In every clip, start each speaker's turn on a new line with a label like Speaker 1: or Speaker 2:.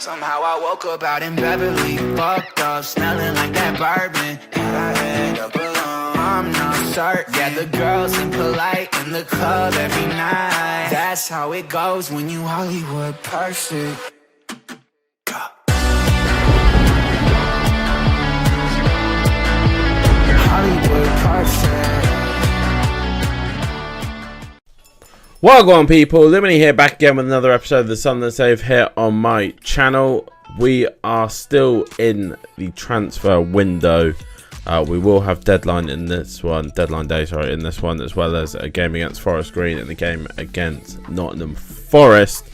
Speaker 1: Somehow I woke up out in Beverly, fucked up, smelling like that bourbon. And I had up alone, I'm not certain. Yeah, the girls impolite in the club every night. That's how it goes when you Hollywood perfect. Hollywood perfect.
Speaker 2: Welcome people, Limini here, back again with another episode of the Sunderland Save here on my channel. We are still in the transfer window. We will have deadline day in this one, as well as a game against Forest Green and a game against Nottingham Forest.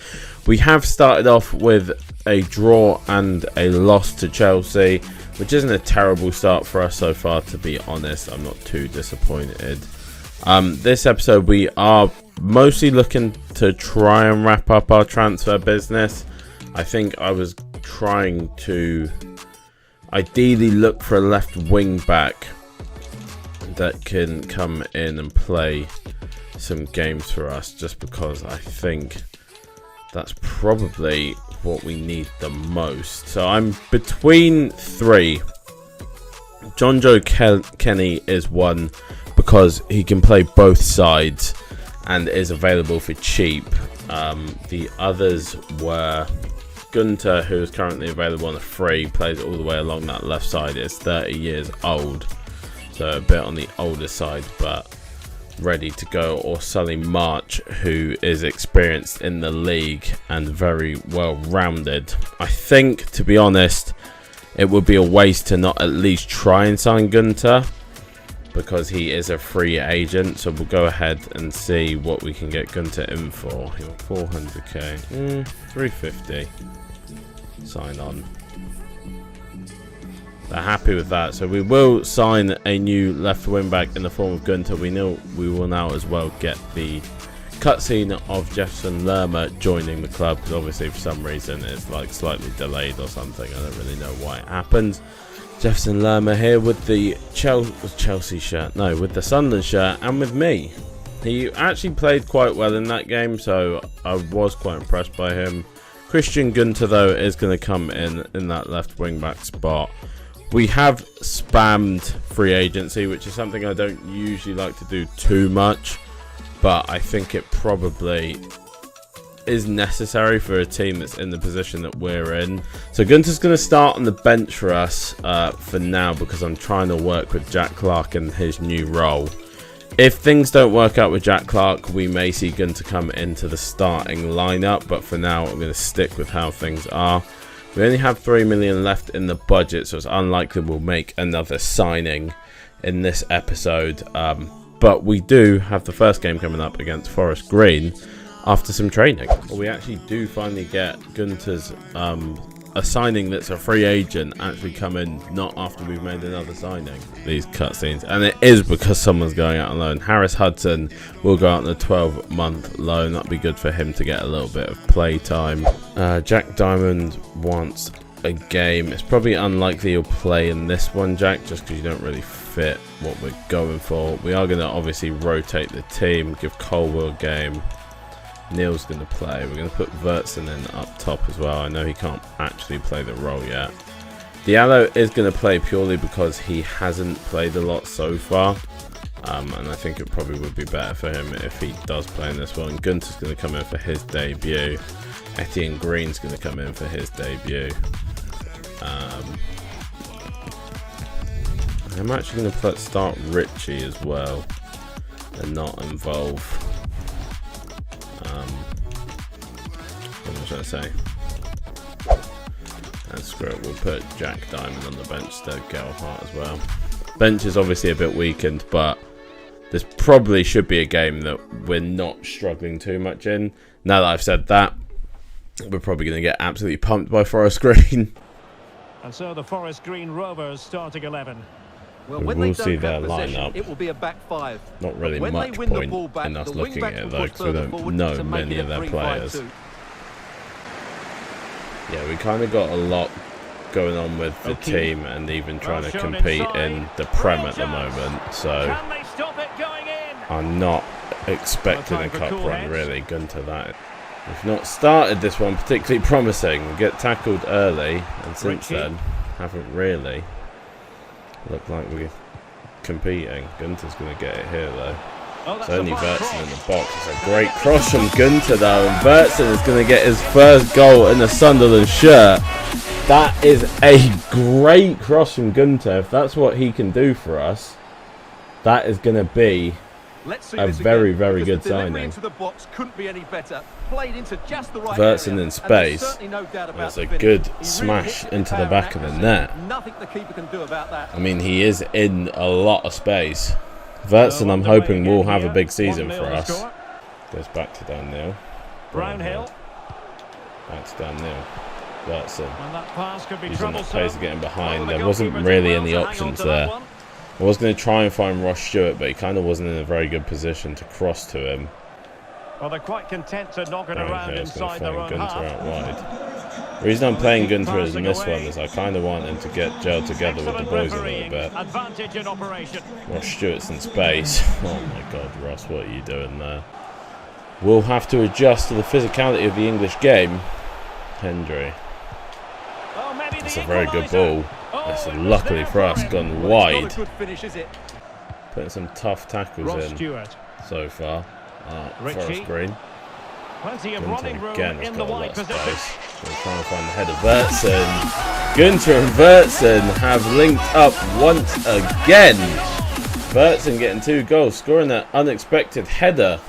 Speaker 2: We have started off with a draw and a loss to Chelsea, which isn't a terrible start for us so far, to be honest. I'm not too disappointed. This episode we are mostly looking to try and wrap up our transfer business. I think I was trying to ideally look for a left wing back that can come in and play some games for us, just because I think that's probably what we need the most. So I'm between three. John Joe Kenny is one, because he can play both sides and is available for cheap. The others were Gunter, who is currently available on a free, plays all the way along that left side, is 30 years old, so a bit on the older side, but ready to go. Or Sully March, who is experienced in the league and very well rounded. I think, to be honest, it would be a waste to not at least try and sign Gunter, because he is a free agent. So we'll go ahead and see what we can get Gunter in for. 400k, 350. Sign on. They're happy with that, so we will sign a new left wing back in the form of Gunter. We will now as well get the cutscene of Jefferson Lerma joining the club, because obviously for some reason it's like slightly delayed or something. I don't really know why it happened. Jefferson Lerma here with the Chelsea shirt, no, with the Sunderland shirt, and with me. He actually played quite well in that game, so I was quite impressed by him. Christian Gunter, though, is going to come in that left wing back spot. We have spammed free agency, which is something I don't usually like to do too much, but I think it probably is necessary for a team that's in the position that we're in. So Gunter's going to start on the bench for us for now, because I'm trying to work with Jack Clark in his new role. If things don't work out with Jack Clark, we may see Gunter come into the starting lineup, but for now I'm going to stick with how things are. We only have 3 million left in the budget, so it's unlikely we'll make another signing in this episode, but we do have the first game coming up against Forest Green after some training. We actually do finally get Gunter's a signing that's a free agent actually come in, not after we've made another signing. These cutscenes, and it is because someone's going out on loan. Harris Hudson will go out on a 12-month loan. That'd be good for him to get a little bit of play time. Jack Diamond wants a game. It's probably unlikely he'll play in this one, Jack, just because you don't really fit what we're going for. We are going to obviously rotate the team, give Colwell a game. Neil's going to play. We're going to put Vertson in up top as well. I know he can't actually play the role yet. Diallo is going to play purely because he hasn't played a lot so far. And I think it probably would be better for him if he does play in this one. Gunter's going to come in for his debut. Etienne Green's going to come in for his debut. I'm actually going to start Richie as well and not involve... what was I trying to say? And screw it, we'll put Jack Diamond on the bench instead of Gelhardt as well. Bench is obviously a bit weakened, but this probably should be a game that we're not struggling too much in. Now that I've said that, we're probably going to get absolutely pumped by Forest Green.
Speaker 3: And so the Forest Green Rovers starting 11.
Speaker 4: Well,
Speaker 2: we will see their lineup.
Speaker 4: It will be a back five.
Speaker 2: Not really much point in us looking at it though, because we don't know many of their players. Yeah, we kind of got a lot going on with the team and even trying to compete in the Prem at the moment, so I'm not expecting a cup run really. Gunter, that We've not started this one particularly promising. We get tackled early, and since then, haven't really looked like we're competing. Gunter's going to get it here, though. It's only Vertson in the box. It's a great cross from Gunter, though, and Vertson is going to get his first goal in the Sunderland shirt. That is a great cross from Gunter. If that's what he can do for us, that is going to be a very, very good signing. Vertson in space. That's a good smash into the back of the net. I mean, he is in a lot of space. Vertson, I'm hoping, will have a big season for us. Goes back to Daniel.
Speaker 3: Brownhill.
Speaker 2: Back to Daniel. Vertson. Using that pace to get him behind. There wasn't really any options there. I was going to try and find Ross Stewart, but he kind of wasn't in a very good position to cross to him.
Speaker 3: Well, they're quite content to knock it around inside their own half.
Speaker 2: Out wide. The reason I'm playing Gunter in this one is I kind of want him to get gelled together with the boys a little bit.
Speaker 3: Advantage in operation.
Speaker 2: Ross Stewart's in space. Oh my God, Ross, what are you doing there? We'll have to adjust to the physicality of the English game. Hendry. That's a very good ball. That's luckily for us gone wide. Putting some tough tackles in so far. Forest Green. Gunter again has got a lot of space. We're trying to find the header. Vertson. Gunter and Vertson have linked up once again. Vertson getting 2 goals, scoring that unexpected header.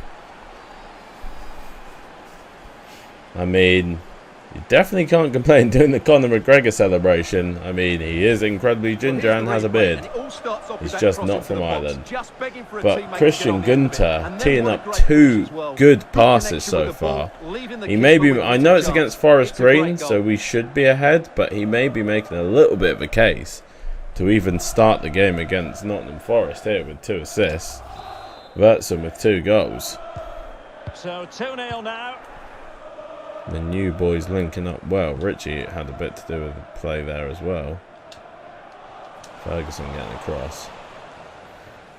Speaker 2: I mean, you definitely can't complain doing the Conor McGregor celebration. I mean, he is incredibly ginger and has a beard. He's just not from Ireland. But Christian Gunter teeing up 2 good passes so far. He may be, I know it's against Forest Green, so we should be ahead, but he may be making a little bit of a case to even start the game against Nottingham Forest here with 2 assists. Vertson with 2 goals.
Speaker 3: So 2-0 now.
Speaker 2: The new boys linking up well. Richie had a bit to do with the play there as well. Ferguson getting across.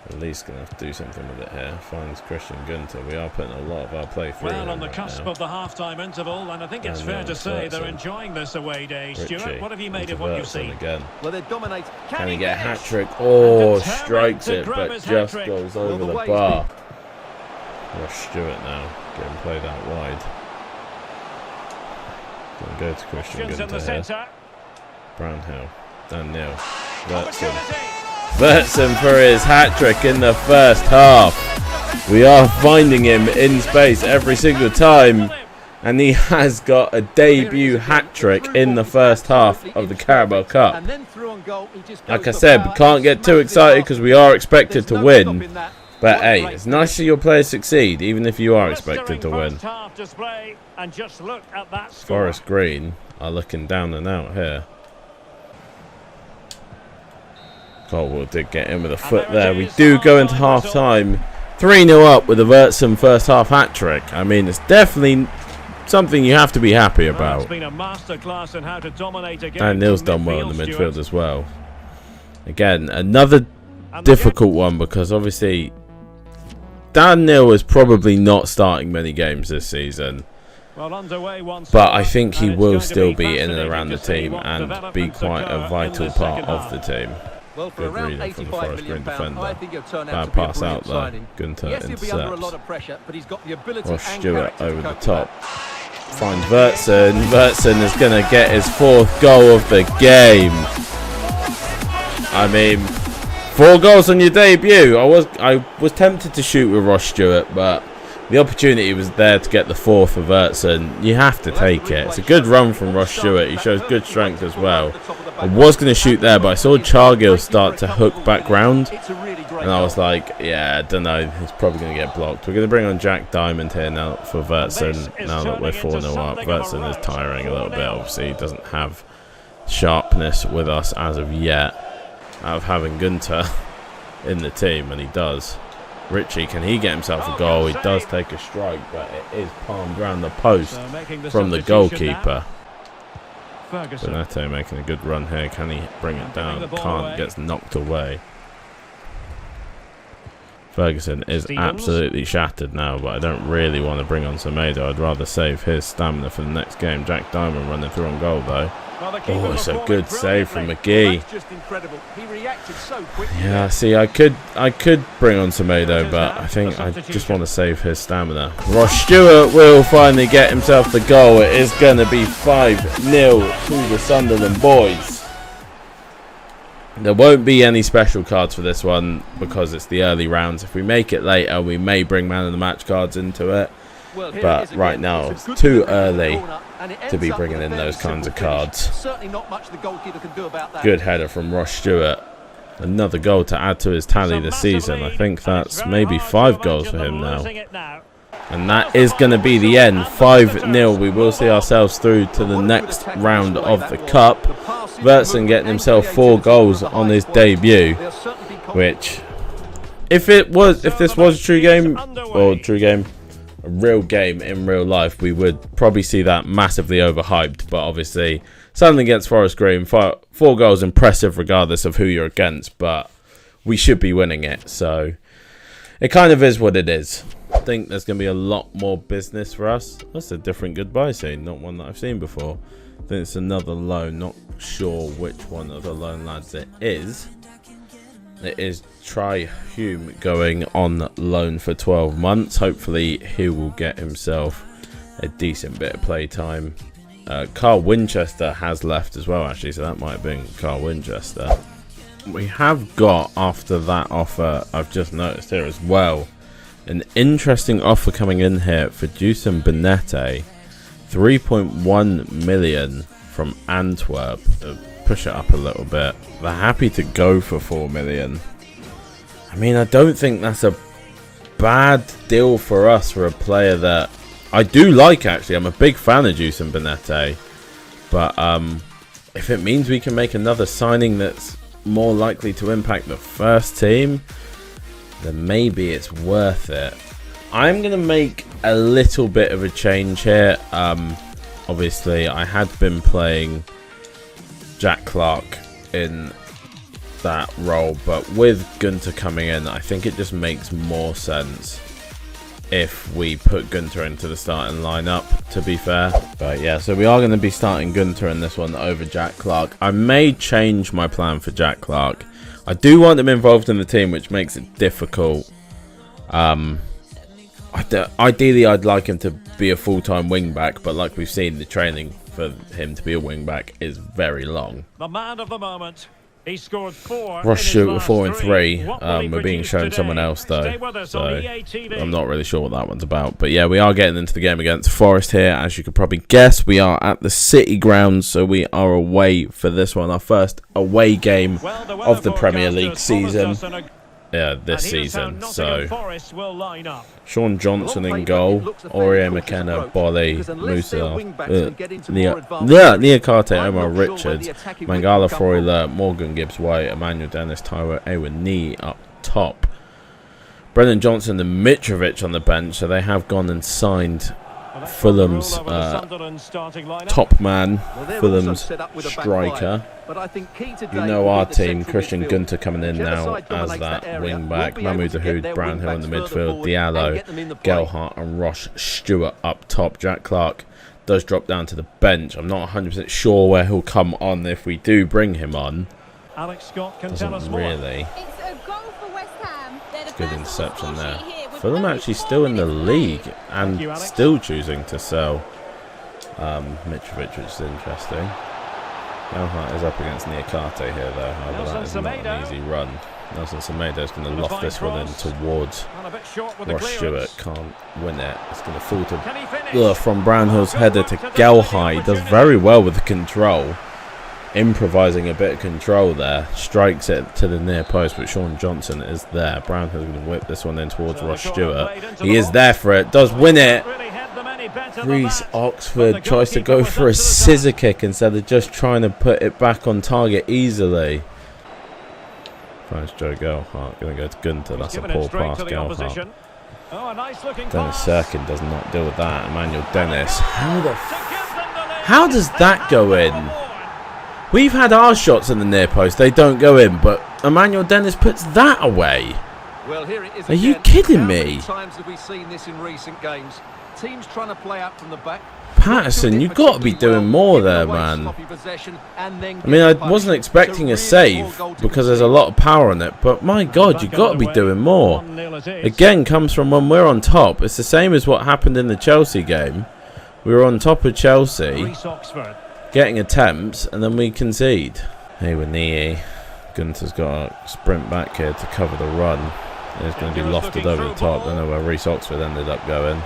Speaker 2: At least going to have to do something with it here. Finds Christian Gunter. We are putting a lot of our play through.
Speaker 3: Well, on the cusp of the half-time interval, and I think it's fair to say they're enjoying this away day. Stuart, what have you made of what you've seen?
Speaker 2: Again.
Speaker 4: Well, they dominate.
Speaker 2: Can he get a hat-trick? Oh, strikes it, but just goes over the bar. Ross Stewart now getting played out wide. Going to go to Christian Gunter here. Brownhill. Daniel. Vertson. Vertson for his hat-trick in the first half. We are finding him in space every single time. And he has got a debut hat-trick in the first half of the Carabao Cup. Like I said, we can't get too excited because we are expected to win. But hey, it's nice to see your players succeed, even if you are expected to win. Forest Green are looking down and out here. Colwell did get in with a foot there. We do go into half-time 3-0 up with a Vertson first half hat-trick. I mean, it's definitely something you have to be happy about. And Neil's done well in the midfield as well. Again, another difficult one because obviously Dan Neil is probably not starting many games this season. But I think he will still be in and around the team and be quite a vital part of the team. Good reading from the Forest Green defender. Bad pass out there. Gunter intercepts. Ross Stewart over the top. Finds Vertson. Vertson is going to get his 4th goal of the game. I mean, 4 goals on your debut. I was tempted to shoot with Ross Stewart, but the opportunity was there to get the 4th for Vertson. You have to take it. It's a good run from Ross Stewart. He shows good strength as well. I was going to shoot there, but I saw Chargill start to hook back round. And I was like, yeah, I don't know. He's probably going to get blocked. We're going to bring on Jack Diamond here now for Vertson. Now that we're 4-0 up. Vertson is tiring a little bit. Obviously, he doesn't have sharpness with us as of yet. Out of having Gunter in the team, and he does. Richie, can he get himself a goal? He does take a strike, but it is palmed around the post from the goalkeeper. Bonetto making a good run here. Can he bring it down? Can't. Gets knocked away. Ferguson is absolutely shattered now, but I don't really want to bring on Semedo. I'd rather save his stamina for the next game. Jack Diamond running through on goal, though. Oh, it's a good save from McGee. Yeah, see, I could bring on Semedo, but I think I just want to save his stamina. Ross Stewart will finally get himself the goal. It is going to be 5-0 to the Sunderland boys. There won't be any special cards for this one because it's the early rounds. If we make it later, we may bring man of the match cards into it. But right now, it's too early to be bringing in those kinds of cards. Good header from Ross Stewart. Another goal to add to his tally this season. I think that's maybe 5 goals for him now. And that is going to be the end. 5-0. We will see ourselves through to the next round of the Cup. Vertson getting himself 4 goals on his debut. Which, if this was a true game, a real game in real life, we would probably see that massively overhyped. But obviously, Sunderland against Forest Green, 4 goals, impressive regardless of who you're against. But we should be winning it, so it kind of is what it is. I think there's going to be a lot more business for us. That's a different goodbye scene, not one that I've seen before. I think it's another loan, not sure which one of the loan lads it is. It is Try Hume going on loan for 12 months. Hopefully he will get himself a decent bit of play time. Carl Winchester has left as well, actually, so that might have been Carl Winchester. We have got, after that offer, I've just noticed here as well, an interesting offer coming in here for Dusan Benete. 3.1 million from Antwerp. Push it up a little bit. They're happy to go for 4 million. I mean, I don't think that's a bad deal for us for a player that I do like, actually. I'm a big fan of Dusan Benete. But if it means we can make another signing that's more likely to impact the first team, then maybe it's worth it. I'm going to make a little bit of a change here. Obviously, I had been playing Jack Clark in that role, but with Gunter coming in, I think it just makes more sense if we put Gunter into the starting lineup, to be fair. But yeah, so we are going to be starting Gunter in this one over Jack Clark. I may change my plan for Jack Clark. I do want him involved in the team, which makes it difficult. Ideally, I'd like him to be a full-time wing-back, but like we've seen, the training for him to be a wing-back is very long.
Speaker 3: The man of the moment. He scored 4.
Speaker 2: Ross Stewart with 4 and 3. We're being shown someone else though, so I'm not really sure what that one's about. But yeah, we are getting into the game against Forest here. As you could probably guess, we are at the City grounds, so we are away for this one. Our first away game of the Premier League season. Yeah, this season. So Sean Johnson in goal, Aurier, McKenna, Bolly, Musa, Niakate, Omar Richards, Mangala, Freuler, Morgan Gibbs White, Emmanuel Dennis, Tyler Awen up top. Brendan Johnson and Mitrovic on the bench, so they have gone and signed Fulham's top man, Fulham's striker. You know our team, Christian Gunter coming in now as that wing back, Mahmoud Dahoud, Brownhill in the midfield, Diallo, Gelhardt and Ross Stewart up top. Jack Clark does drop down to the bench. I'm not 100% sure where he'll come on if we do bring him on.
Speaker 3: Alex Scott can tell us
Speaker 2: really. It's good interception there. Fulham actually still in the league and still choosing to sell Mitrovic, which is interesting. Gelhardt is up against Niakate here though, however that is not an easy run. Nelson Semedo is going to loft this one in towards Ross Stewart, can't win it. It's going to fall to from Brownhill's header to Gelhardt. He does very well with the control. Improvising a bit of control there, strikes it to the near post, but Sean Johnson is there. Brownhill's going to whip this one in towards Ross Stewart. He is there for it, does win it. Reece Oxford tries to go for a scissor kick instead of just trying to put it back on target easily. Finds Joe Gelhardt, going to go to Gunter. That's a poor pass, Gelhardt. Dennis Serkin does not deal with that. Emmanuel Dennis. How does that go in? We've had our shots in the near post, they don't go in, but Emmanuel Dennis puts that away.
Speaker 4: Well, here it is.
Speaker 2: Are you kidding me?
Speaker 4: How many times have we seen this in recent games? Teams trying to play out from the back.
Speaker 2: Patterson, you've got to be doing more there, man. I mean, I wasn't expecting a save because there's a lot of power on it, but my God, you've got to be doing more. Again, comes from when we're on top. It's the same as what happened in the Chelsea game. We were on top of Chelsea, getting attempts, and then we concede. Hey, with Nee, Gunter's got to sprint back here to cover the run. It's going to be lofted over the top. I don't know where Reece Oxford ended up going.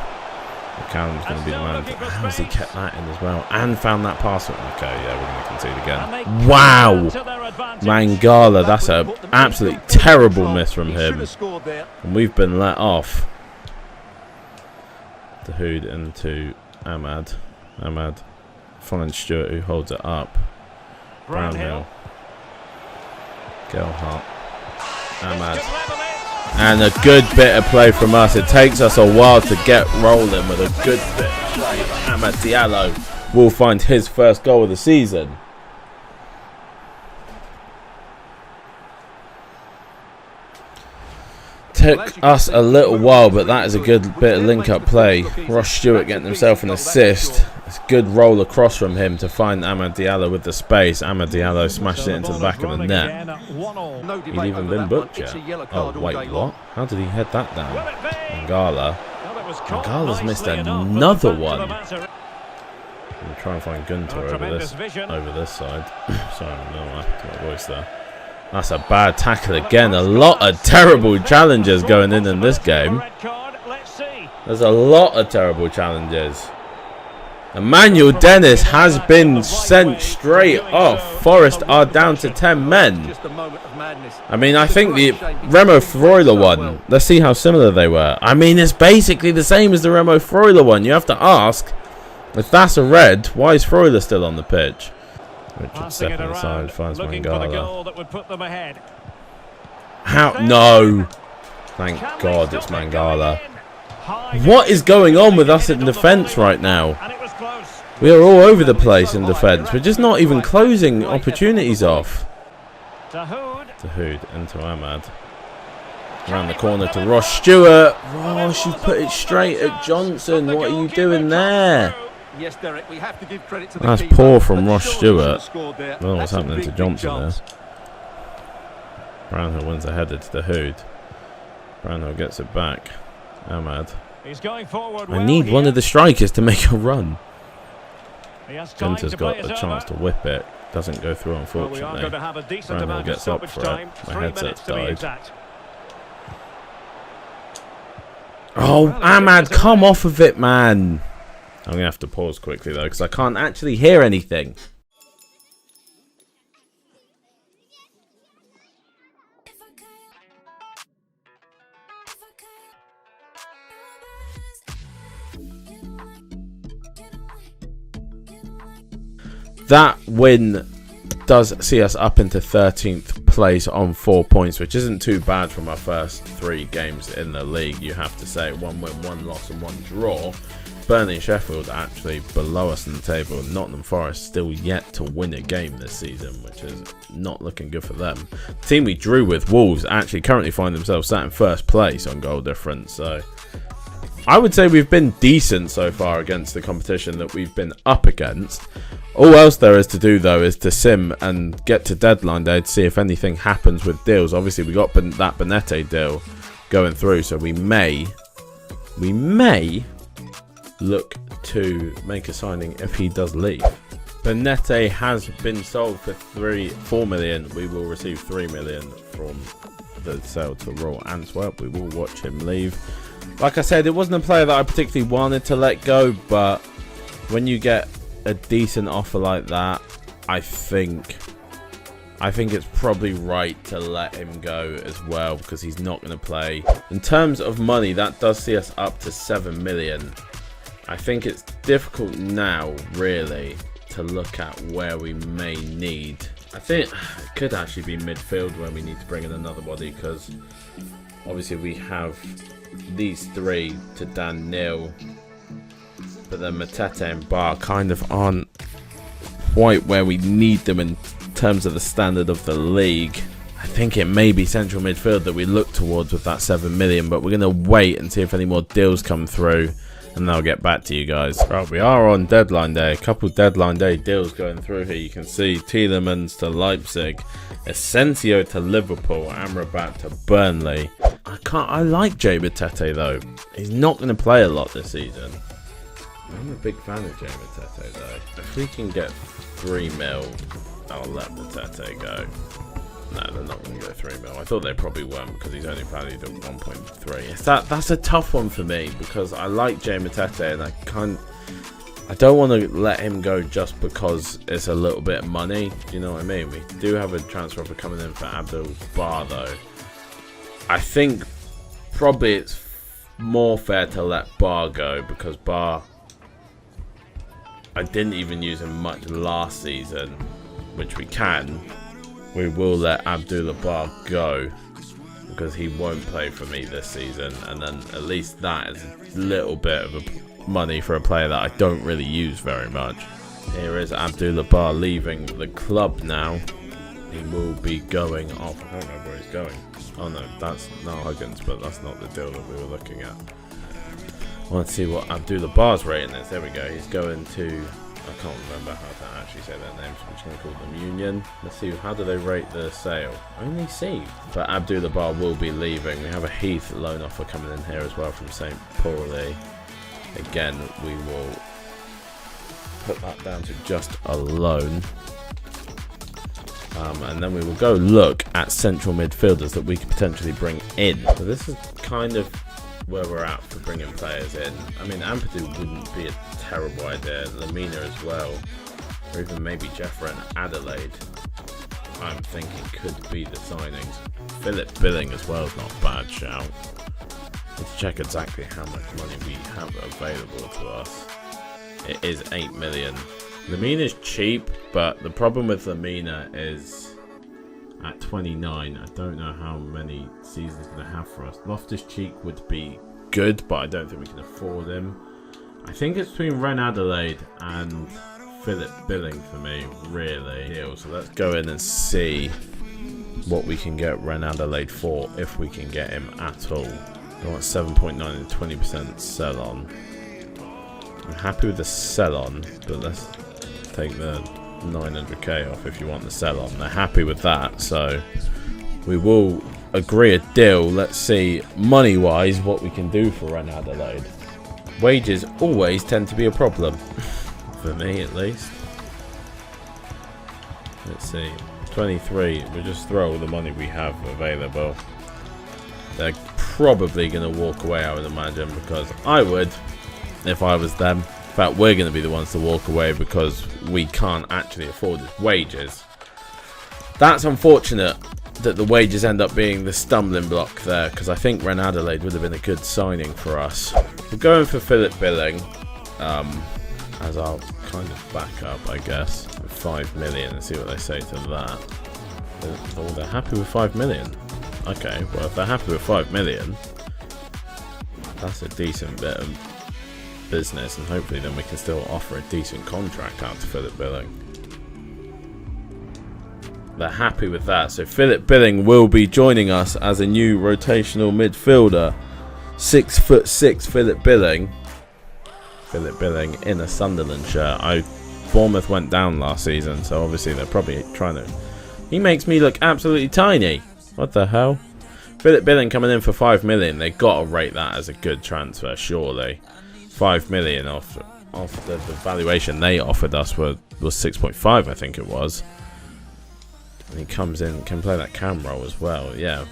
Speaker 2: McCallum's going to be the man. How has he kept that in as well? And found that pass. Okay, yeah, we're going to concede again. Wow! Mangala, that's an absolutely terrible miss from him. And we've been let off. The Hood into Ahmad. Ahmad following Stewart, who holds it up. Brownhill. Gelhardt. Ahmad. And a good bit of play from us. It takes us a while to get rolling with a good bit of play. Amad Diallo will find his first goal of the season. Took us a little while, but that is a good bit of link-up play. Ross Stewart getting himself an assist. It's a good roll across from him to find Amad Diallo with the space. Amad Diallo smashed it into the back of the net. He'd even been booked yet. Oh, wait, what? How did he head that down? Mangala. Mangala's missed another one. We'll try and find Gunter over this side. Sorry, no, I have my voice there. That's a bad tackle again. A lot of terrible challenges going in this game. There's a lot of terrible challenges. Emmanuel Dennis has been sent straight off. Forest are down to 10 men. I mean, I think the Remo Freuler one, let's see how similar they were. I mean, it's basically the same as the Remo Freuler one. You have to ask, if that's a red, why is Freuler still on the pitch? Richard stepping inside, finds Mangala. How? No! Thank God it's Mangala. What is going on with us in defence right now? We are all over the place in defence. We're just not even closing opportunities off. To Hood, into Ahmad. Around the corner to Ross Stewart. Ross, you put it straight at Johnson. What are you doing there?
Speaker 4: Yes, Derek, we have to give credit to the
Speaker 2: That's
Speaker 4: keeper.
Speaker 2: poor from Ross Stewart. I don't know what's happening to Johnson there. Brownhill wins a header to the Hood. Brownhill gets it back. Ahmad. I need one of the strikers to make a run. Gunter's got a chance to whip it. Doesn't go through, unfortunately. Brownhill gets up for it. My headset's died. Oh, Ahmad, come off of it, man. I'm going to have to pause quickly, though, because I can't actually hear anything. That win does see us up into 13th place on 4 points, which isn't too bad from our first 3 games in the league, you have to say. 1 win, 1 loss and 1 draw. Burnley and Sheffield are actually below us in the table. Nottingham Forest still yet to win a game this season, which is not looking good for them. The team we drew with, Wolves, actually currently find themselves sat in first place on goal difference. So I would say we've been decent so far against the competition that we've been up against. All else there is to do, though, is to sim and get to deadline day to see if anything happens with deals. Obviously, we got that Benete deal going through, so we may look to make a signing if he does leave. Benete has been sold for 4 million. We will receive 3 million from the sale to Royal Antwerp. We will watch him leave. Like I said, it wasn't a player that I particularly wanted to let go, but when you get a decent offer like that, I think it's probably right to let him go as well, because he's not going to play. In terms of money, that does see us up to 7 million. I think it's difficult now, really, to look at where we may need. I think it could actually be midfield where we need to bring in another body, because obviously we have these 3 to Dan Neil, but then Matete and Bar kind of aren't quite where we need them in terms of the standard of the league. I think it may be central midfield that we look towards with that 7 million, but we're going to wait and see if any more deals come through, and then I'll get back to you guys. Right, we are on deadline day. A couple deadline day deals going through here. You can see Tielemans to Leipzig, Asensio to Liverpool, Amrabat to Burnley. I like Jay Matete though. He's not going to play a lot this season. I'm a big fan of Jay Matete though. If we can get 3 mil, I'll let Matete go. No, they're not going to go 3 mil. I thought they probably weren't because he's only valued at 1.3. That's a tough one for me because I like Jay Matete and I don't want to let him go just because it's a little bit of money. You know what I mean? We do have a transfer offer coming in for Abdul Bar though. I think probably it's more fair to let Bar go because Bar, I didn't even use him much last season, which we can. We will let Abdullah Bar go because he won't play for me this season, and then at least that is a little bit of money for a player that I don't really use very much. Here is Abdullah Bar leaving the club now. He will be going off. I don't know where he's going. Oh no, that's not Huggins, but that's not the deal that we were looking at. I want to see what Abdullah Bar's rating is. There we go. He's going to, I can't remember how to actually say their names, so I'm just going to call them Union. Let's see, how do they rate the sale? Only C. But Abdullah Bar will be leaving. We have a Heath loan offer coming in here as well from St. Pauli. Again, we will put that down to just a loan. And then we will go look at central midfielders that we could potentially bring in. So this is kind of where we're at for bringing players in. I mean, Ampadu wouldn't be a terrible idea. Lamina as well. Or even maybe Jeffrey and Adelaide, I'm thinking could be the signings. Philip Billing as well is not a bad shout. Let's check exactly how much money we have available to us. It is 8 million. Lamina's cheap, but the problem with Lamina is at 29, I don't know how many seasons he's going to have for us. Loftus-Cheek would be good, but I don't think we can afford him. I think it's between Ren Adelaide and Philip Billing for me, really. So let's go in and see what we can get Ren Adelaide for, if we can get him at all. I want 7.9 and 20% sell on. I'm happy with the sell on, but let's take the 900k off if you want the sell on. They're happy with that, so we will agree a deal. Let's see money wise what we can do for Ren Adelaide. Wages always tend to be a problem for me, at least. Let's see, 23. We'll just throw all the money we have available. They're probably going to walk away, I would imagine, because I would if I was them. In fact, we're going to be the ones to walk away because we can't actually afford his wages. That's unfortunate that the wages end up being the stumbling block there, because I think Ren Adelaide would have been a good signing for us. We're going for Philip Billing as our kind of backup, I guess. 5 million, and see what they say to that. Oh, they're happy with 5 million. Okay, well, if they're happy with 5 million, that's a decent bit of business, and hopefully then we can still offer a decent contract out to Philip Billing. They're happy with that, so Philip Billing will be joining us as a new rotational midfielder. 6'6" Philip Billing. Philip Billing in a Sunderland shirt. Bournemouth went down last season, so obviously they're probably trying to... He makes me look absolutely tiny. What the hell? Philip Billing coming in for 5 million. They got to rate that as a good transfer, surely. 5 million off the valuation they offered us was 6.5, I think it was. And he comes in, can play that cam role as well. Yeah,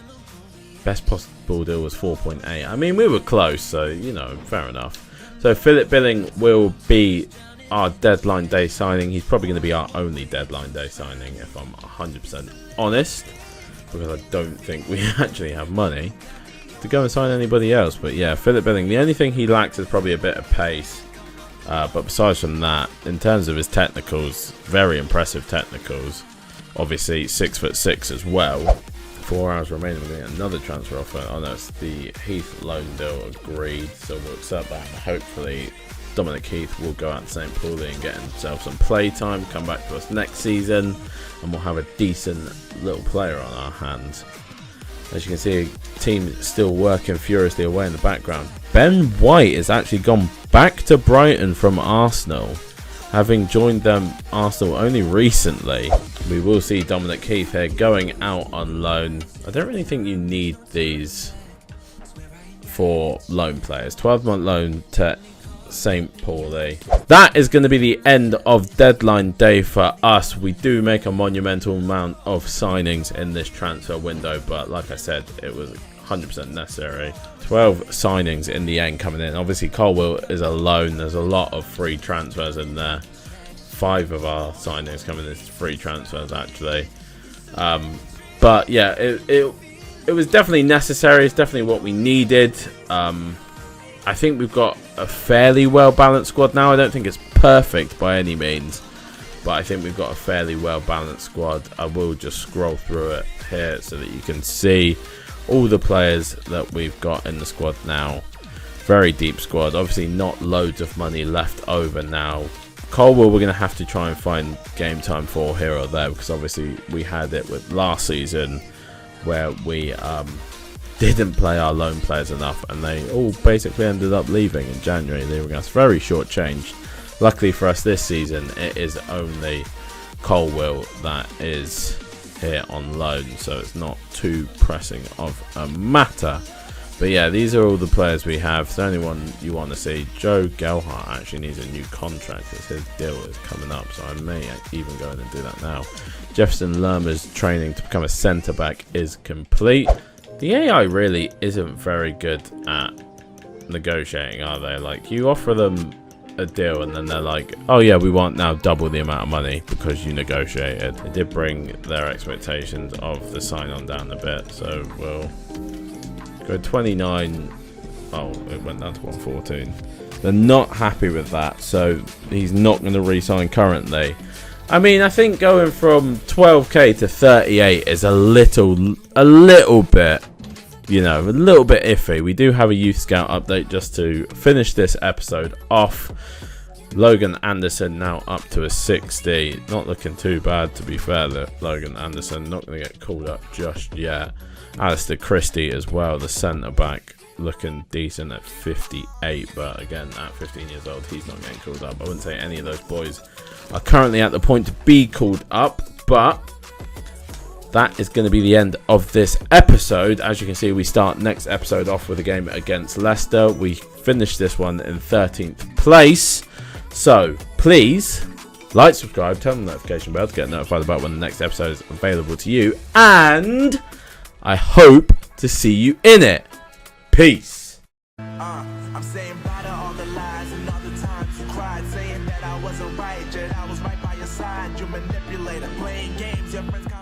Speaker 2: best possible deal was 4.8. I mean, we were close, so you know, fair enough. So Philip Billing will be our deadline day signing. He's probably going to be our only deadline day signing, if I'm 100% honest, because I don't think we actually have money to go and sign anybody else. But yeah, Philip Billing, the only thing he lacks is probably a bit of pace, but besides from that, in terms of his technicals, very impressive technicals. Obviously 6'6" as well. 4 hours remaining, we're getting another transfer offer. Oh no, it's the Heath loan deal agreed, so we'll accept that and hopefully Dominic Heath will go out to St. Pauli and get himself some play time, come back to us next season, and we'll have a decent little player on our hands. As you can see, team still working furiously away in the background. Ben White has actually gone back to Brighton from Arsenal, having joined Arsenal only recently. We will see Dominic Heath here going out on loan. I don't really think you need these for loan players. 12-month loan to St. Pauli. That is going to be the end of deadline day for us. We do make a monumental amount of signings in this transfer window, but like I said, it was 100% necessary. 12 signings in the end coming in. Obviously, Colwell is a loan. There's a lot of free transfers in there. 5 of our signings coming in as free transfers, actually. But yeah, it was definitely necessary. It's definitely what we needed. I think we've got a fairly well-balanced squad now. I don't think it's perfect by any means, but I think we've got a fairly well-balanced squad. I will just scroll through it here so that you can see all the players that we've got in the squad now. Very deep squad. Obviously not loads of money left over now. Colwell we're going to have to try and find game time for here or there, because obviously we had it with last season where we didn't play our loan players enough, and they all basically ended up leaving in January. They were very short-changed. Luckily for us this season, it is only Colwell that is here on loan, so it's not too pressing of a matter. But yeah, these are all the players we have. The only one you want to see, Joe Gelhardt actually needs a new contract as his deal is coming up, so I may even go in and do that now. Jefferson Lerma's training to become a centre-back is complete. The AI really isn't very good at negotiating, are they? Like, you offer them a deal and then they're like, oh yeah, we want now double the amount of money because you negotiated. It did bring their expectations of the sign-on down a bit, so we'll go 29. Oh, it went down to 114. They're not happy with that, so he's not going to re-sign currently. I mean, I think going from 12k to 38 is a little bit, you know, a little bit iffy. We do have a youth scout update just to finish this episode off. Logan Anderson now up to a 60. Not looking too bad, to be fair. Logan Anderson not going to get called up just yet. Alistair Christie as well, the centre back, looking decent at 58, but again, at 15 years old, he's not getting called up. I wouldn't say any of those boys are currently at the point to be called up, but that is going to be the end of this episode. As you can see, we start next episode off with a game against Leicester. We finish this one in 13th place. So please like, subscribe, turn the notification bell to get notified about when the next episode is available to you, and I hope to see you in it. Peace.
Speaker 1: I'm saying bye to all the lies and all the times you cried, saying that I wasn't right, yet I was right by your side. You manipulator, playing games, your friends